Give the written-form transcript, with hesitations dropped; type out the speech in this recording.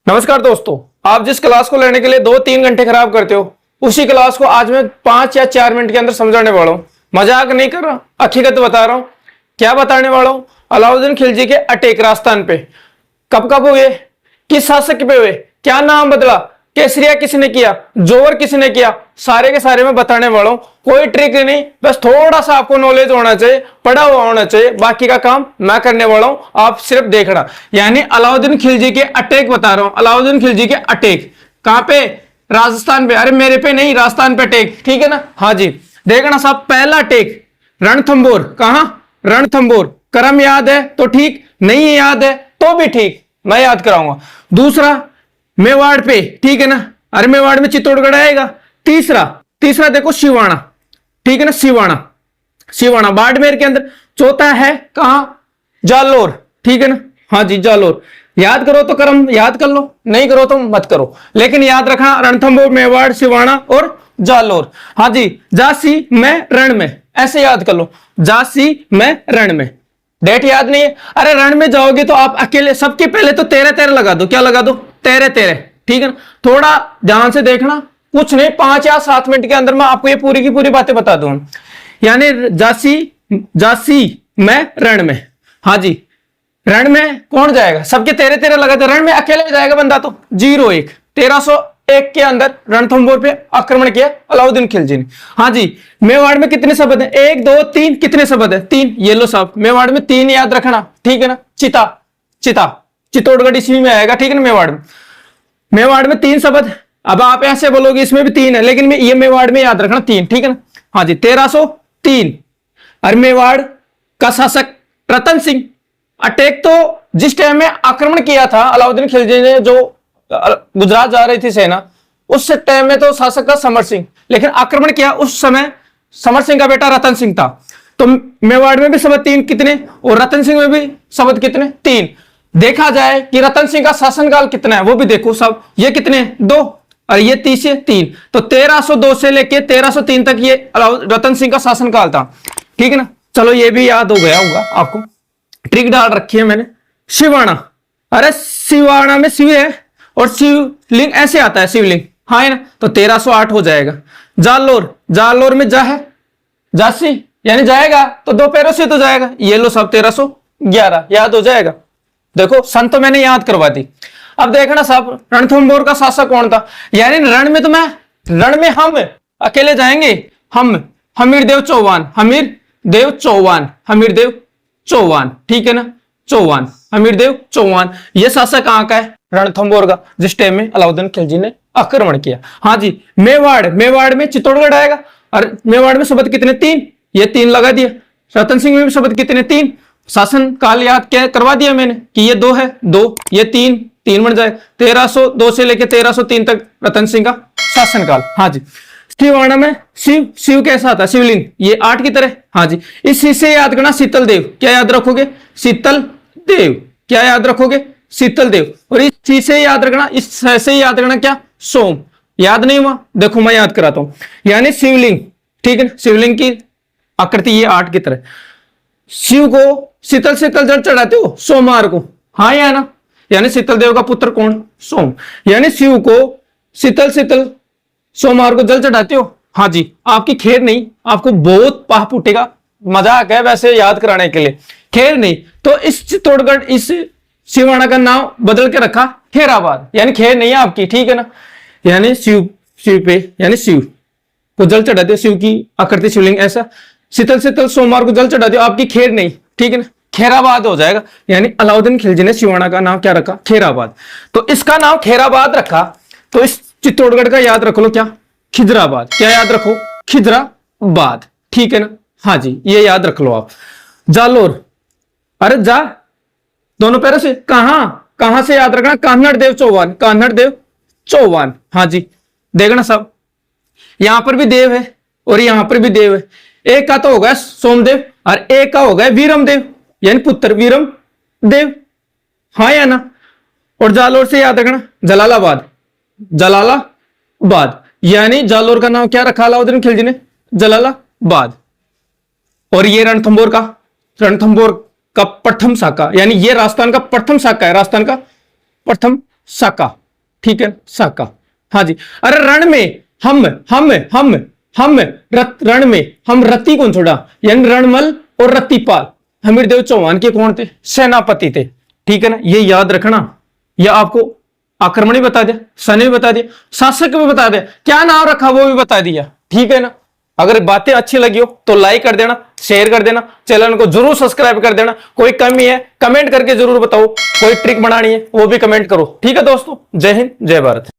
नमस्कार दोस्तों, आप जिस क्लास को लेने के लिए 2-3 घंटे खराब करते हो उसी क्लास को आज मैं 5 या 4 मिनट के अंदर समझाने वाला हूँ। मजाक नहीं कर रहा, हकीकत बता रहा हूँ। क्या बताने वाला हूँ? अलाउद्दीन खिलजी के अटैक राजस्थान पे कब कब हुए, किस शासक पे हुए, क्या नाम बदला, केसरिया किसने किया, जोवर किसने किया, सारे के सारे मैं बताने वाला हूँ। कोई ट्रिक नहीं, बस थोड़ा सा आपको नॉलेज होना चाहिए, पढ़ा हुआ होना चाहिए, बाकी का काम मैं करने वाला हूँ, आप सिर्फ देखना। यानी अलाउद्दीन खिलजी के अटैक बता रहा हूँ। अलाउद्दीन खिलजी के अटैक कहां पे? राजस्थान पे। अरे मेरे पे नहीं, राजस्थान पे अटैक, ठीक है ना? हाँ जी, देखना साहब। पहला अटैक रणथंभौर। कहां? रणथंभौर। क्रम याद है तो ठीक, नहीं याद है तो भी ठीक, मैं याद कराऊंगा। दूसरा मेवाड़ पे, ठीक है ना? अरे मेवाड़ में चित्तौड़गढ़ आएगा। तीसरा देखो सिवाना, ठीक है ना? सिवाना बाड़मेर के अंदर। चौथा है कहां? जालोर, ठीक है ना? हाँ जी, जालोर। याद करो तो क्रम याद कर लो, नहीं करो तो मत करो, लेकिन याद रखना रणथंभौर, मेवाड़, सिवाना और जालोर। हाँ जी, झांसी में रण में, ऐसे याद कर लो। झांसी में रण में। डेट याद नहीं है? अरे रण में जाओगे तो आप अकेले, सबके पहले तो 13-13 लगा दो। क्या लगा दो? 13-13, ठीक है ना? थोड़ा ध्यान से देखना, कुछ नहीं, 5 या 7 मिनट के अंदर मैं आपको ये पूरी की पूरी बातें बता दूं। यानी झांसी में रण में। हाँ जी, रण में कौन जाएगा? सबके 13-13 लगा दो। रण में अकेले जाएगा बंदा तो 0-1। 1301 के अंदर रणथंभौर पे आक्रमण किया अलाउद्दीन खिलजी ने। हाँ जी, मेवाड़ में कितने शब्द हैं? 1 2 3। कितने शब्द हैं? 3। ये लो साहब, मेवाड़ में 3 याद रखना, ठीक है ना? चित्तौड़गढ़ इसी में आएगा, ठीक है ना? मेवाड़ में 3 शब्द। अब आप ऐसे बोलोगे इसमें भी 3 है, लेकिन ये मेवाड़ में याद रखना 3, ठीक है ना? हाँ जी, 1303। और मेवाड़ का शासक रतन सिंह। अटैक तो जिस टाइम में आक्रमण किया था अलाउद्दीन खिलजी ने, जो गुजरात जा रही थी सेना, उस टाइम में तो शासक था समर सिंह, लेकिन आक्रमण किया उस समय समर सिंह का बेटा रतन सिंह था। तो मेवाड़ में भी शब्द 3 कितने, और रतन सिंह में भी शब्द कितने? 3। देखा जाए कि रतन सिंह का शासनकाल कितना है वो भी देखो सब। ये कितने? 2, और ये 3 तो 1302 से लेके 1303 तक ये रतन सिंह का शासनकाल था, ठीक है ना? चलो ये भी याद हो गया होगा आपको, ट्रिक डाल रखी है मैंने। सिवाना, अरे सिवाना में शिव है और शिवलिंग ऐसे आता है, शिवलिंग, हाँ है ना? तो 1308 हो जाएगा। जालोर में जा है, झांसी, यानी जाएगा तो 2 पैरों से तो जाएगा। ये लो सब 1311 याद हो जाएगा। देखो सन तो मैंने याद करवा दी। अब देखना साहब, रणथंभौर का शासक कौन था? यानी रण में हम अकेले जाएंगे। हमीरदेव चौहान, ठीक है ना? हमीरदेव चौहान, ये शासक कहां का है? रणथंभौर का, जिस टाइम में अलाउद्दीन खिलजी ने आक्रमण किया। हाँ जी, मेवाड़ में चित्तौड़गढ़ आएगा। और मेवाड़ में शब्द कितने? 3। ये 3 लगा दिया। रतन सिंह में भी शब्द कितने? 3। शासन काल याद क्या करवा दिया मैंने कि ये 2 है, 2, ये 3 बन जाए। 1302 से लेके 1303 तक रतन सिंह का शासनकाल। हाँ जी, सिवाना में शिव कैसा आता? शिवलिंग, ये 8 की तरह। हाँ जी, इससे याद करना शीतल देव। क्या याद रखोगे? शीतल देव। क्या याद रखोगे? शीतल देव। और इस से याद रखना, इससे याद रखना क्या? सोम। याद नहीं हुआ? देखो मैं याद कराता हूं। यानी शिवलिंग, ठीक है ना? शिवलिंग की आकृति ये 8 की तरह। शिव को शीतल जल चढ़ाते हो सोमवार को, हाँ या ना? यानी शीतल देव का पुत्र कौन? सोम। यानी शिव को शीतल सोमवार को जल चढ़ाते हो। हाँ जी, आपकी खेर नहीं, आपको बहुत पाप उठेगा। मजाक है वैसे याद कराने के लिए, खेर नहीं। तो इस चित्तौड़गढ़, इस सिवाना का नाम बदल के रखा खेराबाद, यानी खेर नहीं है आपकी, ठीक है ना? यानी शिव पे, यानी शिव को जल चढ़ाते हो, शिव की आकृति शिवलिंग ऐसा। शीतल सोमवार को जल चढ़ाते हो, आपकी खेर नहीं, ठीक है ना? खेराबाद हो जाएगा। यानी अलाउद्दीन खिलजी ने सिवाना का नाम क्या रखा? खेराबाद। तो इसका नाम खेराबाद रखा, तो इस चित्तौड़गढ़ का याद रख लो क्या? खिजराबाद। क्या याद रखो? खिजराबाद, ठीक है ना? हाँ जी, ये याद रख लो आप। जालोर, अरे जा, दोनों पैरों से। कहां से याद रखना? कान्हड़ देव चौहान। हाँ जी, देखना सब, यहां पर भी देव है और यहां पर भी देव है। एक का तो होगा सोमदेव और एक का होगा वीरम देव, यानी पुत्र वीरम देव, हाँ या ना? और जालोर से याद रखना जलालाबाद, यानी जालोर का नाम क्या रखा अलाउद्दीन खिलजी ने? जलालाबाद। और ये रणथंभौर का प्रथम शाखा, यानी ये राजस्थान का प्रथम शाखा है, राजस्थान का प्रथम साका, ठीक है, साका। हाँ जी। अरे रण में हम रण में हम रति कौन छोड़ा, यानी रणमल और रतिपाल हमीरदेव चौहान के कौन थे, सेनापति थे, ठीक है ना, ये याद रखना। या आपको आक्रमणी बता दिया, सने भी बता दिया, शासक भी बता दिया, क्या नाम रखा वो भी बता दिया, ठीक है ना। अगर बातें अच्छी लगी हो तो लाइक कर देना, शेयर कर देना, चैनल को जरूर सब्सक्राइब कर देना। कोई कमी है कमेंट करके जरूर बताओ, कोई ट्रिक बनानी है वो भी कमेंट करो, ठीक है दोस्तों। जय हिंद, जय भारत।